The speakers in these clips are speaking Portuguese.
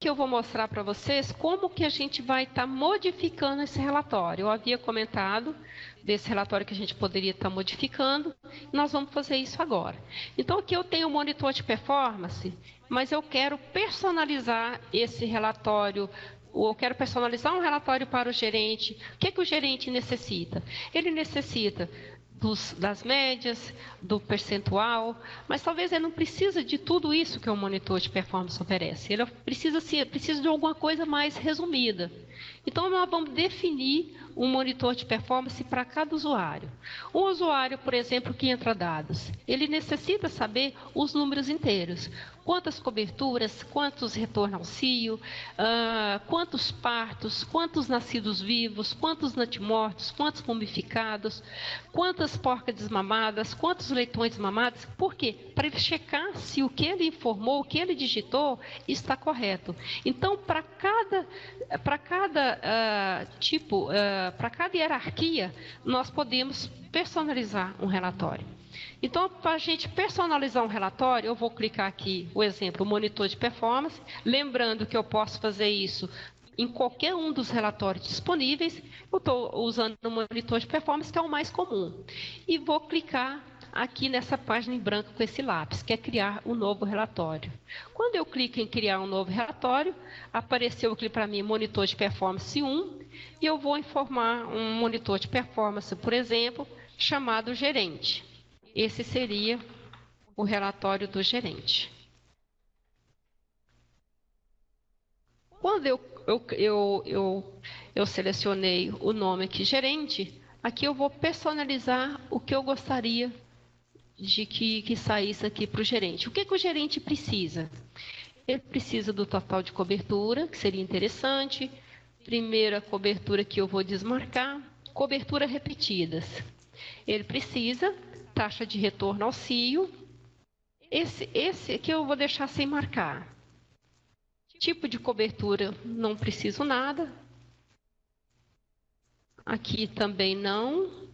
que eu vou mostrar para vocês como que a gente vai estar modificando esse relatório. Eu havia comentado desse relatório que a gente poderia estar modificando, e nós vamos fazer isso agora. Então, aqui eu tenho o monitor de performance, mas eu quero personalizar esse relatório, ou eu quero personalizar um relatório para o gerente. O que o gerente necessita? Ele necessita das médias, do percentual, mas talvez ele não precisa de tudo isso que o monitor de performance oferece. Ele precisa de alguma coisa mais resumida. Então, nós vamos definir um monitor de performance para cada usuário. Um usuário, por exemplo, que entra dados, ele necessita saber os números inteiros. Quantas coberturas, quantos retorno ao cio, quantos partos, quantos nascidos vivos, quantos natimortos, quantos mumificados, quantas porcas desmamadas, quantos leitões desmamados. Por quê? Para ele checar se o que ele informou, o que ele digitou, está correto. Então, para cada para cada hierarquia, nós podemos personalizar um relatório. Então, para a gente personalizar um relatório, eu vou clicar aqui, o exemplo, o monitor de performance, lembrando que eu posso fazer isso em qualquer um dos relatórios disponíveis. Eu estou usando o monitor de performance, que é o mais comum. E vou clicar aqui nessa página em branco com esse lápis, que é criar um novo relatório. Quando eu clico em criar um novo relatório, apareceu aqui para mim monitor de performance 1, e eu vou informar um monitor de performance, por exemplo, chamado gerente. Esse seria o relatório do gerente. Quando eu selecionei o nome aqui, gerente, aqui eu vou personalizar o que eu gostaria de que saísse aqui para o gerente. O que o gerente precisa? Ele precisa do total de cobertura, que seria interessante. Primeira cobertura que eu vou desmarcar, cobertura repetidas. Ele precisa taxa de retorno ao cio. Esse aqui eu vou deixar sem marcar. Tipo de cobertura, não preciso nada. Aqui também não.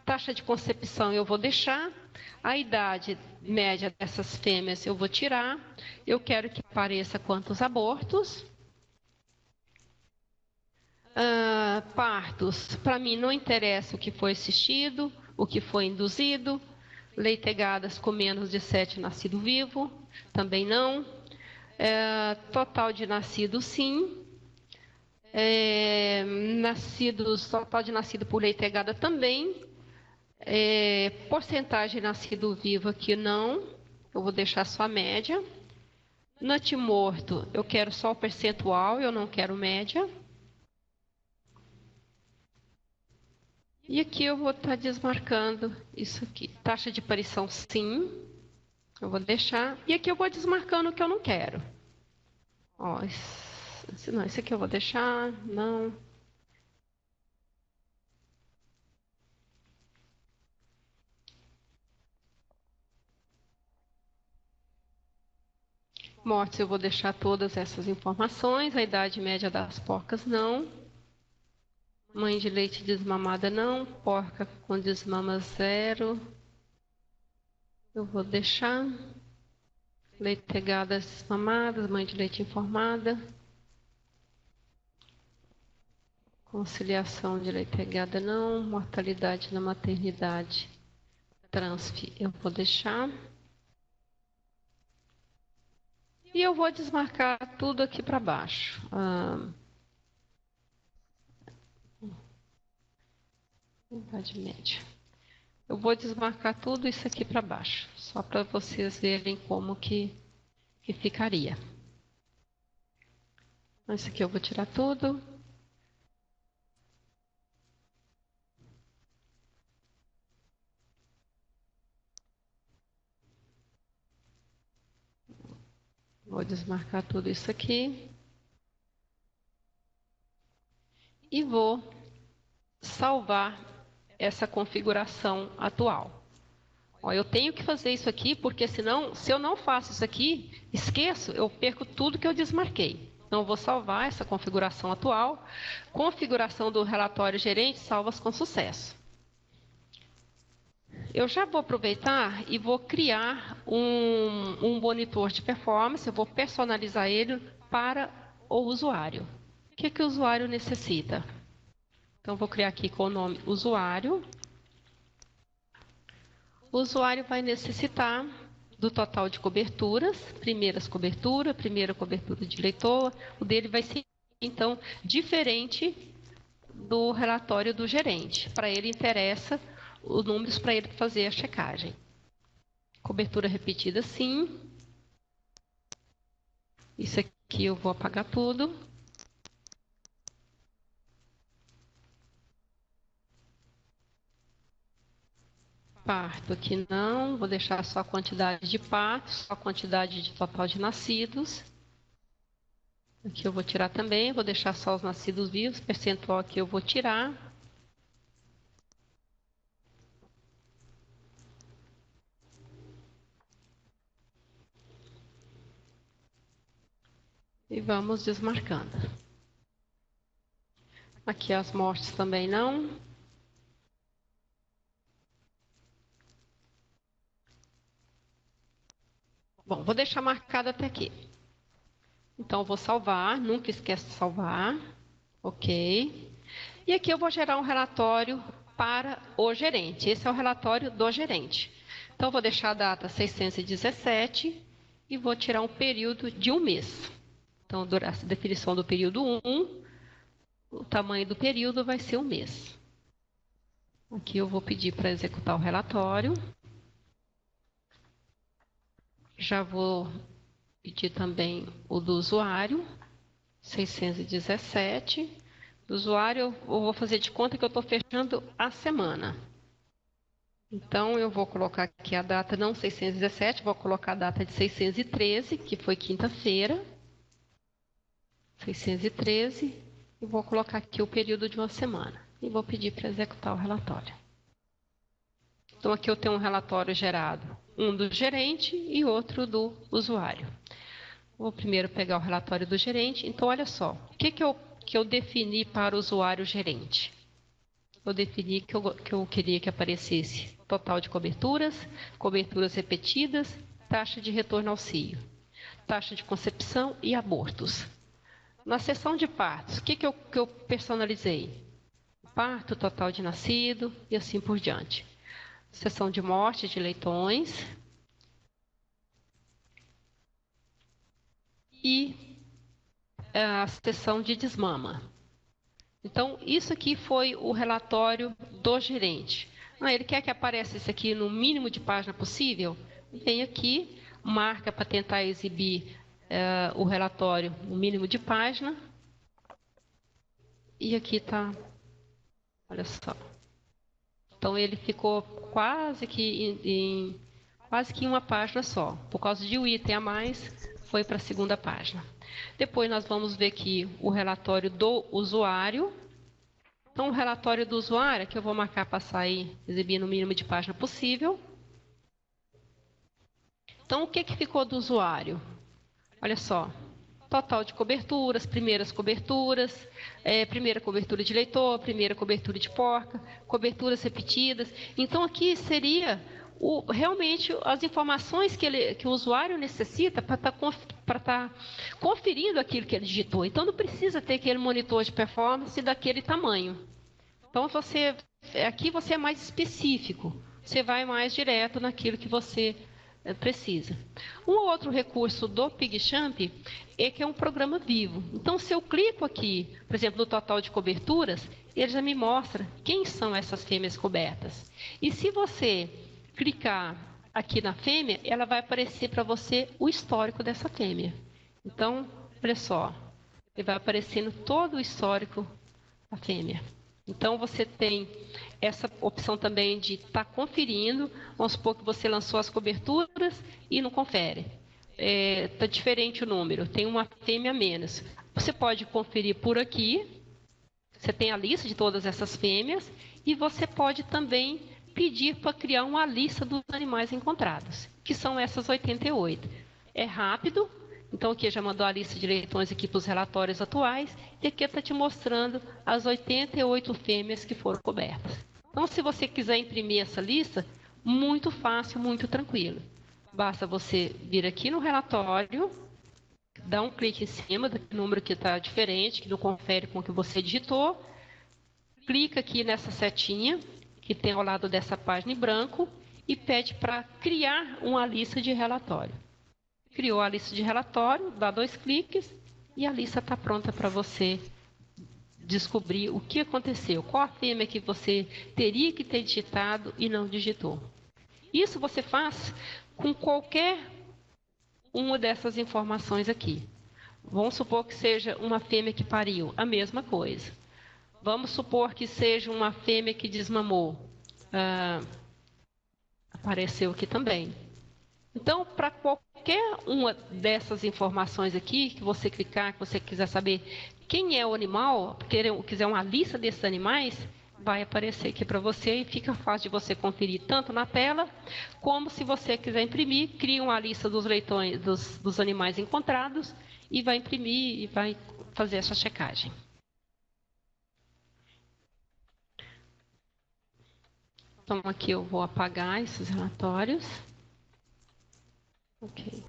Taxa de concepção eu vou deixar. A idade média dessas fêmeas eu vou tirar. Eu quero que apareça quantos abortos. Partos, para mim não interessa o que foi assistido, o que foi induzido. Leitegadas com menos de 7 nascido vivo, também não. Total de nascidos, sim. Total de nascido por leitegada também. Porcentagem de nascido vivo aqui não. Eu vou deixar só a média. Natimorto, eu quero só o percentual, eu não quero média. E aqui eu vou estar desmarcando isso aqui. Taxa de aparição, sim. Eu vou deixar. E aqui eu vou desmarcando o que eu não quero. Ó, esse aqui eu vou deixar. Não. Mortes, eu vou deixar todas essas informações. A idade média das porcas, não. Mãe de leite desmamada, não. Porca com desmama, 0. Eu vou deixar. Leitegadas desmamadas, mãe de leite informada. Conciliação de leitegada, não. Mortalidade na maternidade. Transf, eu vou deixar. E eu vou desmarcar tudo aqui para baixo. Idade média. Eu vou desmarcar tudo isso aqui para baixo, só para vocês verem como que ficaria. Isso aqui eu vou tirar tudo. Vou desmarcar tudo isso aqui. E vou salvar essa configuração atual. Ó, eu tenho que fazer isso aqui, porque senão, se eu não faço isso aqui, esqueço, eu perco tudo que eu desmarquei. Então, eu vou salvar essa configuração atual. Configuração do relatório gerente, salvas com sucesso. Eu já vou aproveitar e vou criar um monitor de performance, eu vou personalizar ele para o usuário. O que o usuário necessita? Então, vou criar aqui com o nome usuário. O usuário vai necessitar do total de coberturas, primeira cobertura de leitor. O dele vai ser, então, diferente do relatório do gerente. Para ele interessa os números para ele fazer a checagem. Cobertura repetida, sim. Isso aqui eu vou apagar tudo. Parto aqui não, vou deixar só a quantidade de partos, só a quantidade de total de nascidos. Aqui eu vou tirar também, vou deixar só os nascidos vivos, percentual aqui eu vou tirar. E vamos desmarcando. Aqui as mortes também não. Bom, vou deixar marcado até aqui. Então, eu vou salvar, nunca esquece de salvar. Ok. E aqui eu vou gerar um relatório para o gerente. Esse é o relatório do gerente. Então, eu vou deixar a data 617 e vou tirar um período de um mês. Então, a definição do período 1, o tamanho do período vai ser um mês. Aqui eu vou pedir para executar o relatório. Já vou pedir também o do usuário, 617. Do usuário, eu vou fazer de conta que eu estou fechando a semana. Então, eu vou colocar aqui a data, não 617, vou colocar a data de 613, que foi quinta-feira. 613, e vou colocar aqui o período de uma semana. E vou pedir para executar o relatório. Então, aqui eu tenho um relatório gerado, um do gerente e outro do usuário. Vou primeiro pegar o relatório do gerente. Então, olha só, o que eu defini para o usuário gerente? Eu defini que eu queria que aparecesse total de coberturas, coberturas repetidas, taxa de retorno ao cio, taxa de concepção e abortos. Na seção de partos, o que eu personalizei? Parto, total de nascido e assim por diante. Seção de morte de leitões. E a seção de desmama. Então, isso aqui foi o relatório do gerente. Ele quer que apareça isso aqui no mínimo de página possível? Vem aqui, marca para tentar exibir o relatório no mínimo de página. E aqui está, olha só. Então, ele ficou quase que em uma página só. Por causa de um item a mais, foi para a segunda página. Depois nós vamos ver aqui o relatório do usuário. Então, o relatório do usuário, que eu vou marcar para sair, exibir no mínimo de página possível. Então, o que ficou do usuário? Olha só, total de coberturas, primeira cobertura de leitor, primeira cobertura de porca, coberturas repetidas. Então, aqui seria realmente as informações que o usuário necessita para estar conferindo aquilo que ele digitou. Então, não precisa ter aquele monitor de performance daquele tamanho. Então, aqui você é mais específico. Você vai mais direto naquilo que você precisa. Um outro recurso do PigChamp é que é um programa vivo. Então, se eu clico aqui, por exemplo, no total de coberturas, ele já me mostra quem são essas fêmeas cobertas. E se você clicar aqui na fêmea, ela vai aparecer para você o histórico dessa fêmea. Então, olha só, ele vai aparecendo todo o histórico da fêmea. Então, você tem essa opção também de estar conferindo. Vamos supor que você lançou as coberturas e não confere. Está diferente o número, tem uma fêmea a menos. Você pode conferir por aqui. Você tem a lista de todas essas fêmeas. E você pode também pedir para criar uma lista dos animais encontrados, que são essas 88. É rápido. Então, aqui já mandou a lista de leitões aqui para os relatórios atuais. E aqui está te mostrando as 88 fêmeas que foram cobertas. Então, se você quiser imprimir essa lista, muito fácil, muito tranquilo. Basta você vir aqui no relatório, dá um clique em cima do número que está diferente, que não confere com o que você digitou. Clica aqui nessa setinha, que tem ao lado dessa página em branco, e pede para criar uma lista de relatório. Criou a lista de relatório, dá 2 cliques e a lista está pronta para você descobrir o que aconteceu, qual a fêmea que você teria que ter digitado e não digitou. Isso você faz com qualquer uma dessas informações aqui. Vamos supor que seja uma fêmea que pariu, a mesma coisa. Vamos supor que seja uma fêmea que desmamou. Apareceu aqui também. Então, para qualquer uma dessas informações aqui, que você clicar, que você quiser saber quem é o animal, quiser uma lista desses animais, vai aparecer aqui para você e fica fácil de você conferir tanto na tela, como se você quiser imprimir, cria uma lista dos leitões, dos animais encontrados e vai imprimir e vai fazer essa checagem. Então, aqui eu vou apagar esses relatórios. Ok.